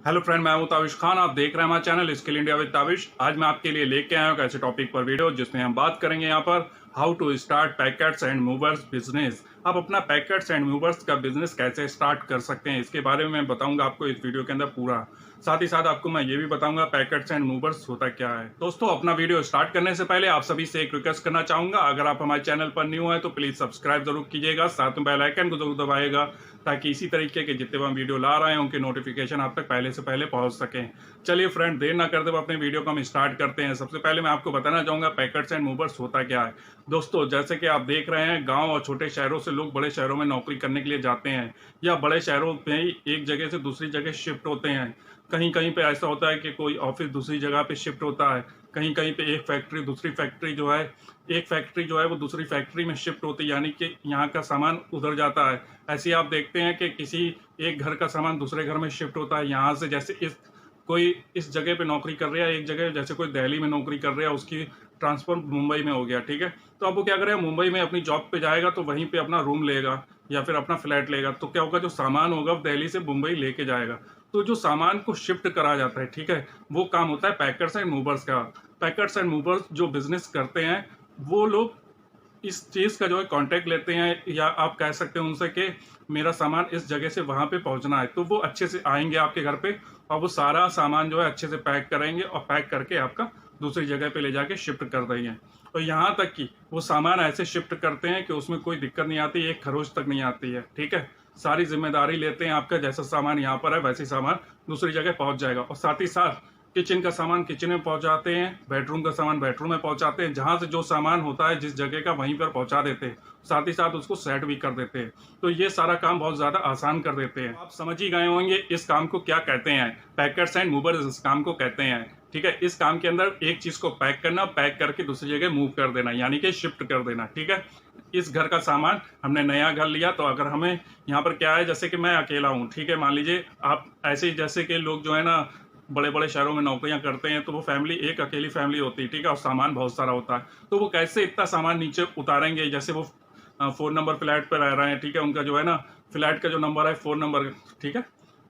Hello friend, मैं हूं ताबिश खान। आप देख रहे हैं हमारा channel skill India with Tabish. आज मैं आपके लिए लेके आया हूं एक ऐसे टॉपिक पर वीडियो जिसमें हम बात करेंगे यहाँ पर how to start packets and movers business. आप अपना पैकेट्स एंड मूवर्स का बिजनेस कैसे स्टार्ट कर सकते हैं, इसके बारे में मैं बताऊंगा आपको इस वीडियो के अंदर पूरा। साथ ही साथ आपको मैं ये भी बताऊंगा पैकेट्स एंड मूवर्स होता क्या है। दोस्तों, अपना वीडियो स्टार्ट करने से पहले आप सभी से एक रिक्वेस्ट करना चाहूंगा, अगर आप हमारे चैनल पर न्यू हैं तो प्लीज सब्सक्राइब जरूर कीजिएगा, साथ में बेल आइकन को जरूर दबाइएगा ताकि इसी तरीके के जितने भी हम वीडियो ला रहे हैं उनके नोटिफिकेशन आप तक पहले से पहले पहुंच सकें। चलिए फ्रेंड, देर ना करते हुए अपने वीडियो को हम स्टार्ट करते हैं। सबसे पहले मैं आपको बताना चाहूंगा पैकेट्स एंड मूवर्स होता क्या है। दोस्तों, जैसे कि आप देख रहे हैं, गांव और छोटे शहरों से लोग बड़े शहरों में नौकरी करने के लिए जाते हैं या बड़े शहरों में ही एक जगह से दूसरी जगह शिफ्ट होते हैं। कहीं कहीं पे ऐसा होता है कि कोई ऑफिस दूसरी जगह पे शिफ्ट होता है, कहीं कहीं पे एक फैक्ट्री दूसरी फैक्ट्री जो है एक फैक्ट्री जो है वो दूसरी फैक्ट्री में शिफ्ट होती है, यानी कि यहाँ का सामान उधर जाता है। ऐसे ही आप देखते हैं कि किसी एक घर का सामान दूसरे घर में शिफ्ट होता है। यहाँ से जैसे कोई इस जगह पे नौकरी कर रहा है, एक जगह जैसे कोई दिल्ली में नौकरी कर रहा है, उसकी ट्रांसफर मुंबई में हो गया, ठीक है। तो अब वो क्या करेगा, मुंबई में अपनी जॉब पे जाएगा तो वहीं पे अपना रूम लेगा या फिर अपना फ्लैट लेगा। तो क्या होगा, जो सामान होगा वो दिल्ली से मुंबई लेके जाएगा। तो जो सामान को शिफ्ट करा जाता है, ठीक है, वो काम होता है पैकर्स एंड मूवर्स का। पैकर्स एंड मूवर्स जो बिजनेस करते हैं वो लोग इस चीज़ का जो है कांटेक्ट लेते हैं, या आप कह सकते हैं उनसे कि मेरा सामान इस जगह से वहाँ पे पहुँचना है। तो वो अच्छे से आएंगे आपके घर पे और वो सारा सामान जो है अच्छे से पैक करेंगे और पैक करके आपका दूसरी जगह पे ले जाके शिफ्ट कर देंगे। और यहाँ तक कि वो सामान ऐसे शिफ्ट करते हैं कि उसमें कोई दिक्कत नहीं आती, एक खरोच तक नहीं आती है, ठीक है। सारी जिम्मेदारी लेते हैं, आपका जैसा सामान यहाँ पर है वैसे सामान दूसरी जगह पहुँच जाएगा। और साथ ही साथ किचन का सामान किचन में पहुंचाते हैं, बेडरूम का सामान बेडरूम में पहुंचाते हैं, जहां से जो सामान होता है जिस जगह का वहीं पर पहुंचा देते हैं। साथ ही साथ उसको सेट भी कर देते हैं। तो ये सारा काम बहुत ज्यादा आसान कर देते हैं। आप समझ ही गए होंगे इस काम को क्या कहते हैं। पैकर्स एंड मूवर्स इस काम को कहते हैं, ठीक है। इस काम के अंदर एक चीज को पैक करना, पैक करके दूसरी जगह मूव कर देना, यानी कि शिफ्ट कर देना, ठीक है। इस घर का सामान हमने नया घर लिया, तो अगर हमें यहाँ पर क्या है, जैसे कि मैं अकेला हूँ, ठीक है, मान लीजिए आप ऐसे ही जैसे कि लोग जो है ना बड़े बड़े शहरों में नौकरियां करते हैं, तो वो फैमिली एक अकेली फैमिली होती है, ठीक है, और सामान बहुत सारा होता है। तो वो कैसे इतना सामान नीचे उतारेंगे, जैसे वो 4 नंबर फ्लैट पर रह रहे हैं, ठीक है, उनका जो है ना फ्लैट का जो नंबर है 4 नंबर, ठीक है,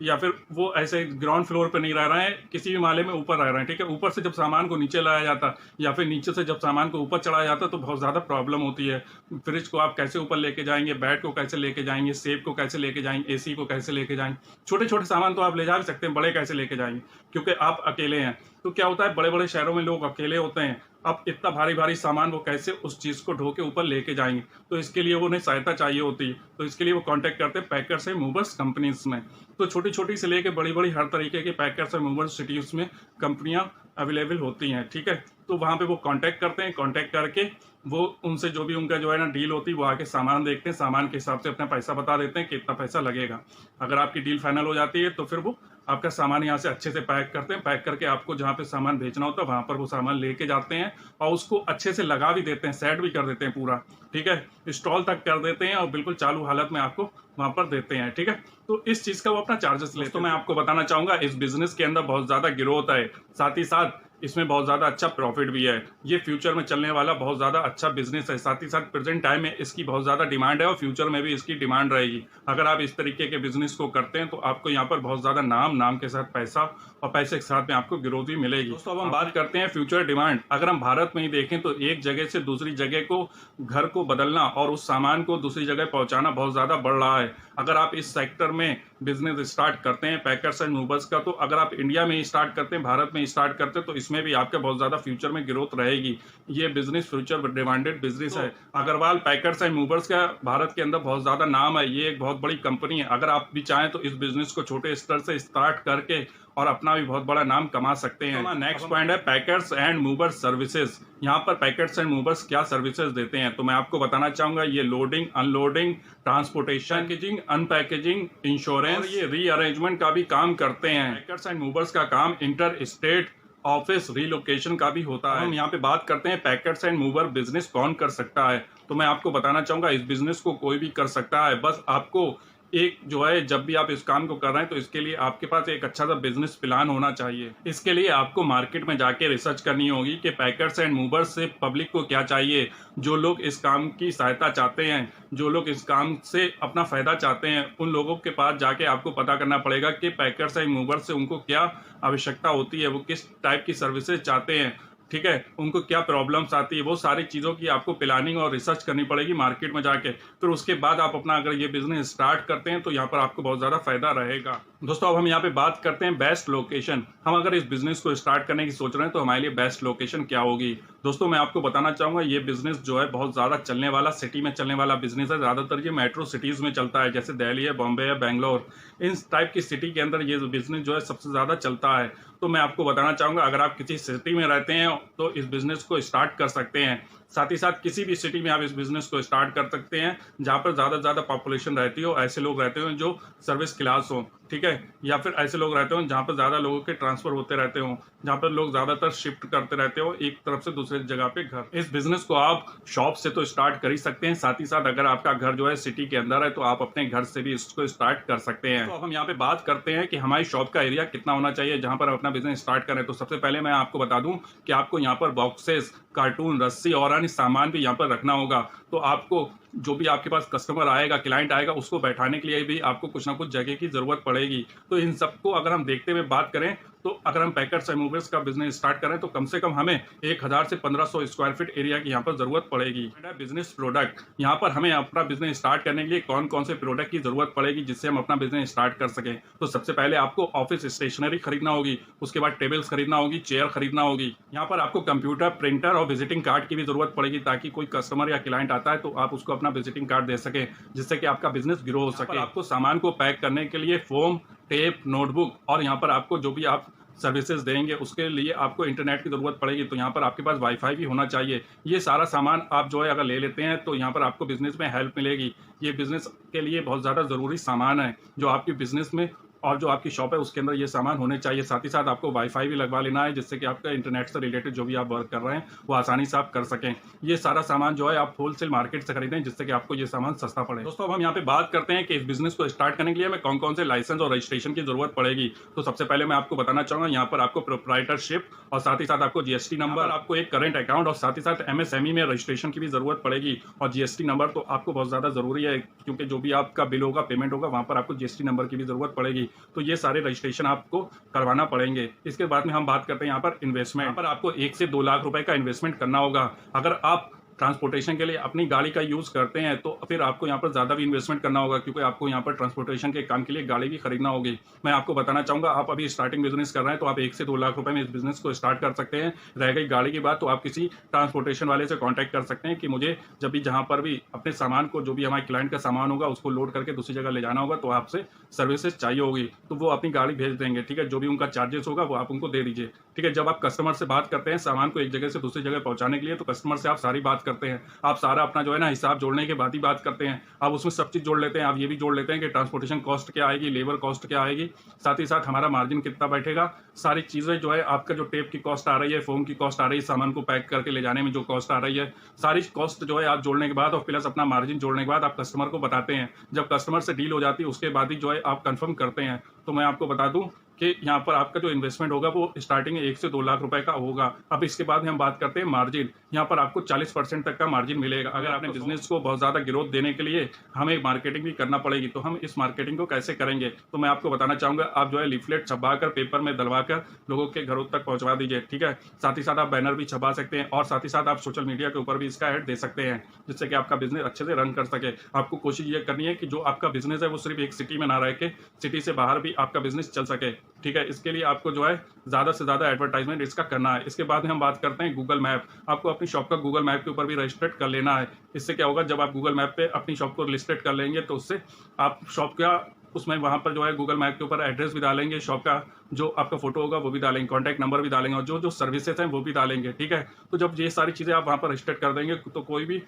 या फिर वो ऐसे ग्राउंड फ्लोर पे नहीं रह रहे हैं, किसी भी माले में ऊपर रह रहे हैं, ठीक है। ऊपर से जब सामान को नीचे लाया जाता या फिर नीचे से जब सामान को ऊपर चढ़ाया जाता तो बहुत ज़्यादा प्रॉब्लम होती है। फ्रिज को आप कैसे ऊपर लेके जाएंगे, बेड को कैसे लेके जाएंगे, सेब को कैसे लेके जाएंगे, एसी को कैसे लेके जाएंगे। छोटे छोटे सामान तो आप ले जा भी सकते हैं, बड़े कैसे लेके जाएंगे, क्योंकि आप अकेले हैं। तो क्या होता है, बड़े बड़े शहरों में लोग अकेले होते हैं, अब इतना भारी भारी सामान वो कैसे उस चीज़ को ढो के ऊपर लेके जाएंगे। तो इसके लिए उन्हें सहायता चाहिए होती है, तो इसके लिए वो कांटेक्ट करते हैं पैकर्स एंड मूवर्स कंपनीज में। तो छोटी छोटी से लेके बड़ी बड़ी हर तरीके के पैकर्स एंड मूवर्स सिटीज में कंपनियां अवेलेबल होती हैं, ठीक है। तो वहाँ पे वो कांटेक्ट करते हैं, कांटेक्ट करके वो उनसे जो भी उनका जो है ना डील होती है, वो आके सामान देखते हैं, सामान के हिसाब से अपना पैसा बता देते हैं कि इतना पैसा लगेगा। अगर आपकी डील फाइनल हो जाती है तो फिर वो आपका सामान यहाँ से अच्छे से पैक करते हैं, पैक करके आपको जहाँ पे सामान भेजना होता है वहाँ पर वो सामान लेके जाते हैं और उसको अच्छे से लगा भी देते हैं, सेट भी कर देते हैं पूरा, ठीक है, इंस्टॉल तक कर देते हैं और बिल्कुल चालू हालत में आपको वहाँ पर देते हैं, ठीक है। तो इस चीज़ का वो अपना चार्जेस लेते हैं। तो मैं आपको बताना चाहूँगा इस बिजनेस के अंदर बहुत ज़्यादा ग्रोथ है, साथ ही साथ इसमें बहुत ज़्यादा अच्छा प्रॉफिट भी है। ये फ्यूचर में चलने वाला बहुत ज़्यादा अच्छा बिजनेस है। साथ ही साथ प्रेजेंट टाइम में इसकी बहुत ज़्यादा डिमांड है और फ्यूचर में भी इसकी डिमांड रहेगी। अगर आप इस तरीके के बिजनेस को करते हैं तो आपको यहाँ पर बहुत ज़्यादा नाम के साथ पैसा और पैसे के साथ में आपको ग्रोथ भी मिलेगी। दोस्तों, अब हम बात करते हैं फ्यूचर डिमांड। अगर हम भारत में ही देखें तो एक जगह से दूसरी जगह को घर को बदलना और उस सामान को दूसरी जगह पहुँचाना बहुत ज़्यादा बढ़ रहा है। अगर आप इस सेक्टर में बिजनेस स्टार्ट करते हैं पैकर्स एंड मूवर्स का, तो अगर आप इंडिया में ही स्टार्ट करते हैं, भारत में ही स्टार्ट करते हैं, तो इसमें भी आपके बहुत ज़्यादा फ्यूचर में ग्रोथ रहेगी। ये बिजनेस फ्यूचर डिमांडेड बिजनेस है। अग्रवाल पैकर्स एंड मूवर्स का भारत के अंदर बहुत ज़्यादा नाम है, ये एक बहुत बड़ी कंपनी है। अगर आप भी चाहें तो इस बिजनेस को छोटे स्तर से स्टार्ट करके और अपना भी बहुत बड़ा नाम कमा सकते हैं। तो नेक्स्ट पॉइंट है पैकर्स एंड मूवर्स सर्विसेज। यहाँ पर पैकर्स एंड मूवर्स क्या सर्विसेज देते हैं, तो मैं आपको बताना चाहूंगा ये loading, unloading, transportation, packaging, unpackaging, insurance, ये रीअरेंजमेंट का भी काम करते हैं। पैकर्स एंड मूवर्स का काम इंटर स्टेट ऑफिस रीलोकेशन का भी होता है। हम यहाँ पे बात करते हैं पैकर्स एंड मूवर बिजनेस कौन कर सकता है, तो मैं आपको बताना चाहूंगा इस बिजनेस को कोई भी कर सकता है। बस आपको एक जो है जब भी आप इस काम को कर रहे हैं तो इसके लिए आपके पास एक अच्छा सा बिजनेस प्लान होना चाहिए। इसके लिए आपको मार्केट में जाके रिसर्च करनी होगी कि पैकर्स एंड मूवर्स से पब्लिक को क्या चाहिए। जो लोग इस काम की सहायता चाहते हैं, जो लोग इस काम से अपना फायदा चाहते हैं, उन लोगों के पास जाके आपको पता करना पड़ेगा कि पैकर्स एंड मूवर्स से उनको क्या आवश्यकता होती है, वो किस टाइप की सर्विसेज चाहते हैं, ठीक है, उनको क्या प्रॉब्लम्स आती है। वो सारी चीज़ों की आपको प्लानिंग और रिसर्च करनी पड़ेगी मार्केट में जाके। फिर उसके बाद आप अपना अगर ये बिजनेस स्टार्ट करते हैं तो यहाँ पर आपको बहुत ज़्यादा फायदा रहेगा। दोस्तों अब हम यहाँ पे बात करते हैं बेस्ट लोकेशन। हम अगर इस बिजनेस को स्टार्ट करने की सोच रहे हैं तो हमारे लिए बेस्ट लोकेशन क्या होगी। दोस्तों मैं आपको बताना चाहूँगा, ये बिजनेस जो है बहुत ज़्यादा चलने वाला, सिटी में चलने वाला बिजनेस है। ज़्यादातर ये मेट्रो सिटीज़ में चलता है, जैसे दिल्ली है, बॉम्बे है, बेंगलोर, इन टाइप की सिटी के अंदर ये बिजनेस जो है सबसे ज़्यादा चलता है। तो मैं आपको बताना चाहूँगा, अगर आप किसी सिटी में रहते हैं तो इस बिज़नेस को स्टार्ट कर सकते हैं। साथ ही साथ किसी भी सिटी में आप इस बिज़नेस को स्टार्ट कर सकते हैं जहाँ पर ज़्यादा से ज़्यादा पॉपुलेशन रहती हो, ऐसे लोग रहते हो जो सर्विस क्लास हो, ठीक है, या फिर ऐसे लोग रहते हो जहाँ पर ज़्यादा लोगों के ट्रांसफ़र होते रहते हो, जहाँ पर लोग ज़्यादातर शिफ्ट करते रहते हो एक तरफ से दूसरी जगह पे घर। इस बिज़नेस को आप शॉप से तो स्टार्ट कर ही सकते हैं, साथ ही साथ अगर आपका घर जो है सिटी के अंदर है तो आप अपने घर से भी इसको स्टार्ट कर सकते हैं। तो अब हम यहाँ पे बात करते हैं कि हमारी शॉप का एरिया कितना होना चाहिए जहाँ पर अपना बिजनेस स्टार्ट करें। तो सबसे पहले मैं आपको बता दूं कि आपको यहाँ पर बॉक्सेस, कार्टून, रस्सी और अन्य सामान भी यहाँ पर रखना होगा। तो आपको जो भी आपके पास कस्टमर आएगा, क्लाइंट आएगा, उसको बैठाने के लिए भी आपको कुछ ना कुछ जगह की ज़रूरत पड़ेगी। तो इन सबको अगर हम देखते हुए बात करें तो अगर हम पैकर्स एंड मूवर्स का बिजनेस स्टार्ट करें तो कम से कम हमें 1000 से 1500 स्क्वायर फीट एरिया की यहाँ पर ज़रूरत पड़ेगी। बिजनेस प्रोडक्ट, यहाँ पर हमें अपना बिजनेस स्टार्ट करने के लिए कौन कौन से प्रोडक्ट की ज़रूरत पड़ेगी जिससे हम अपना बिजनेस स्टार्ट कर सकें। तो सबसे पहले आपको ऑफिस स्टेशनरी खरीदना होगी, उसके बाद टेबल्स खरीदना होगी, चेयर खरीदना होगी। यहाँ पर आपको कंप्यूटर, प्रिंटर और विजिटिंग कार्ड की भी ज़रूरत पड़ेगी ताकि कोई कस्टमर या क्लाइंट आता है तो आप उसको अपना विजिटिंग कार्ड दे सकें, जिससे कि आपका बिजनेस ग्रो हो सके। आपको सामान को पैक करने के लिए फोम, टेप, नोटबुक और यहाँ पर आपको जो भी आप सर्विसेज देंगे उसके लिए आपको इंटरनेट की ज़रूरत पड़ेगी। तो यहाँ पर आपके पास वाईफाई भी होना चाहिए। ये सारा सामान आप जो है अगर ले लेते हैं तो यहाँ पर आपको बिजनेस में हेल्प मिलेगी। ये बिजनेस के लिए बहुत ज़्यादा ज़रूरी सामान है जो आपकी बिजनेस में और जो आपकी शॉप है उसके अंदर ये सामान होने चाहिए। साथ ही साथ आपको वाईफाई भी लगवा लेना है जिससे कि आपका इंटरनेट से रिलेटेड जो भी आप वर्क कर रहे हैं वो आसानी से आप कर सकें। ये सारा सामान जो है आप होलसेल मार्केट से खरीदें जिससे कि आपको ये सामान सस्ता पड़े। दोस्तों अब हम यहाँ पे बात करते हैं कि इस बिजनेस को स्टार्ट करने के लिए हमें कौन कौन से लाइसेंस और रजिस्ट्रेशन की जरूरत पड़ेगी। तो सबसे पहले मैं आपको बताना चाहूँगा, यहाँ पर आपको प्रोप्राइटरशिप और साथ ही साथ आपको जीएसटी नंबर, आपको एक करेंट अकाउंट और साथ ही साथ एमएसएमई में रजिस्ट्रेशन की भी जरूरत पड़ेगी। और जीएसटी नंबर तो आपको बहुत ज़्यादा ज़रूरी है क्योंकि जो भी आपका बिल होगा, पेमेंट होगा, वहाँ पर आपको जीएसटी नंबर की भी जरूरत पड़ेगी। तो ये सारे रजिस्ट्रेशन आपको करवाना पड़ेंगे। इसके बाद में हम बात करते हैं यहाँ पर इन्वेस्टमेंट। यहाँ पर आपको 1 से 2 लाख रुपए का इन्वेस्टमेंट करना होगा। अगर आप ट्रांसपोर्टेशन के लिए अपनी गाड़ी का यूज़ करते हैं तो फिर आपको यहाँ पर ज़्यादा भी इन्वेस्टमेंट करना होगा क्योंकि आपको यहाँ पर ट्रांसपोर्टेशन के काम के लिए गाड़ी भी खरीदना होगी। मैं आपको बताना चाहूँगा, आप अभी स्टार्टिंग बिजनेस कर रहे हैं तो आप 1 से 2 लाख रुपए में इस बिजनेस को स्टार्ट कर सकते हैं। रह गई गाड़ी की बात तो आप किसी ट्रांसपोर्टेशन वाले से कॉन्टैक्ट कर सकते हैं कि मुझे जब भी जहाँ पर भी अपने सामान को, जो भी हमारे क्लाइंट का सामान होगा उसको लोड करके दूसरी जगह ले जाना होगा तो आपसे सर्विसेज चाहिए होगी तो वो अपनी गाड़ी भेज देंगे। ठीक है, जो भी उनका चार्जेस होगा वो आप उनको दे दीजिए। ठीक है, जब आप कस्टमर से बात करते हैं सामान को एक जगह से दूसरी जगह पहुँचाने के लिए तो कस्टमर से आप सारी बात करते हैं। आप सारा अपना जो है ना हिसाब जोड़ने के बाद ही बात करते हैं। आप उसमें सब चीज़ जोड़ लेते हैं। आप ये भी जोड़ लेते हैं कि ट्रांसपोर्टेशन कॉस्ट क्या आएगी, लेबर कॉस्ट क्या आएगी, साथ ही साथ हमारा मार्जिन कितना बैठेगा। सारी चीज़ें जो है, आपका जो टेप की कॉस्ट आ रही है, फोम की कॉस्ट आ रही है, सामान को पैक करके ले जाने में जो कॉस्ट आ रही है, सारी कॉस्ट जो है आप जोड़ने के बाद और प्लस अपना मार्जिन जोड़ने के बाद आप कस्टमर को बताते हैं। जब कस्टमर से डील हो जाती है उसके बाद ही जो है आप कंफर्म करते हैं। तो मैं आपको बता दूं कि यहाँ पर आपका जो इन्वेस्टमेंट होगा वो स्टार्टिंग 1 से 2 लाख रुपए का होगा। अब इसके बाद हम बात करते हैं मार्जिन। यहाँ पर आपको 40% तक का मार्जिन मिलेगा। अगर आपने बिजनेस को बहुत ज़्यादा ग्रोथ देने के लिए हमें मार्केटिंग भी करना पड़ेगी। तो हम इस मार्केटिंग को कैसे करेंगे तो मैं आपको बताना चाहूँगा। आप जो है लीफलेट छपवा कर, पेपर में डलवा कर लोगों के घरों तक पहुँचवा दीजिए। ठीक है, साथ ही साथ आप बैनर भी छपा सकते हैं और साथ ही साथ आप सोशल मीडिया के ऊपर भी इसका ऐड दे सकते हैं जिससे कि आपका बिजनेस अच्छे से रन कर सके। आपको कोशिश ये करनी है कि जो आपका बिजनेस है वो सिर्फ एक सिटी में ना रह के सिटी से बाहर भी आपका बिजनेस चल सके। ठीक है, इसके लिए आपको जो है ज़्यादा से ज़्यादा एडवर्टाइजमेंट इसका करना है। इसके बाद में हम बात करते हैं गूगल मैप। आपको अपनी शॉप का गूगल मैप के ऊपर भी रजिस्ट्रेट कर लेना है। इससे क्या होगा, जब आप गूगल मैप पे अपनी शॉप को लिस्टेड कर लेंगे तो उससे आप शॉप का उसमें वहाँ पर जो है गूगल मैप के ऊपर एड्रेस भी डालेंगे, शॉप का जो आपका फोटो होगा वो भी डालेंगे, कॉन्टैक्ट नंबर भी डालेंगे और जो सर्विसेज हैं वो भी डालेंगे। ठीक है, तो जब ये सारी चीज़ें आप वहाँ पर रजिस्टर कर देंगे तो कोई भी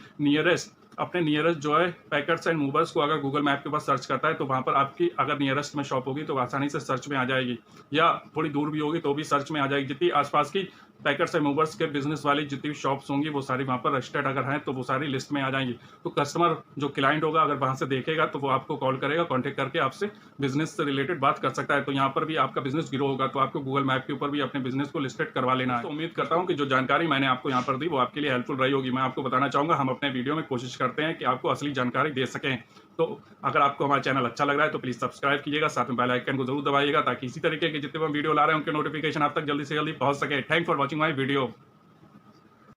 अपने नियरेस्ट जो है पैकर्स एंड मूवर्स को अगर गूगल मैप के ऊपर सर्च करता है तो वहाँ पर आपकी अगर नियरेस्ट में शॉप होगी तो आसानी से सर्च में आ जाएगी, या थोड़ी दूर भी होगी तो भी सर्च में आ जाएगी। जितनी आसपास की पैकेट्स एंड मूवर्स के बिजनेस वाली जितनी भी शॉप्स होंगी वो सारी वहाँ पर रजिस्टर्ड अगर हैं तो वो सारी लिस्ट में आ जाएंगी। तो कस्टमर जो क्लाइंट होगा अगर वहाँ से देखेगा तो वो आपको कॉल करेगा, कॉन्टेक्ट करके आपसे बिजनेस से रिलेटेड बात कर सकता है। तो यहाँ पर भी आपका बिजनेस ग्रो होगा तो आपको गूगल मैप के ऊपर भी अपने बिजनेस को लिस्टेड करवा लेना है। तो उम्मीद करता हूँ कि जो जानकारी मैंने आपको यहाँ पर दी वो आपके लिए हेल्पफुल रही होगी। मैं आपको बताना चाहूँगा हम अपने वीडियो में कोशिश करते हैं कि आपको असली जानकारी दे सकें। तो अगर आपको हमारा चैनल अच्छा लग रहा है तो प्लीज़ सब्सक्राइब कीजिएगा, साथ में बेल आइकन को जरूर दबाइएगा ताकि इसी तरीके के जितने भी वीडियो ला रहे हैं उनके नोटिफिकेशन आप तक जल्दी से जल्दी पहुंच सके। Thank for watching my video.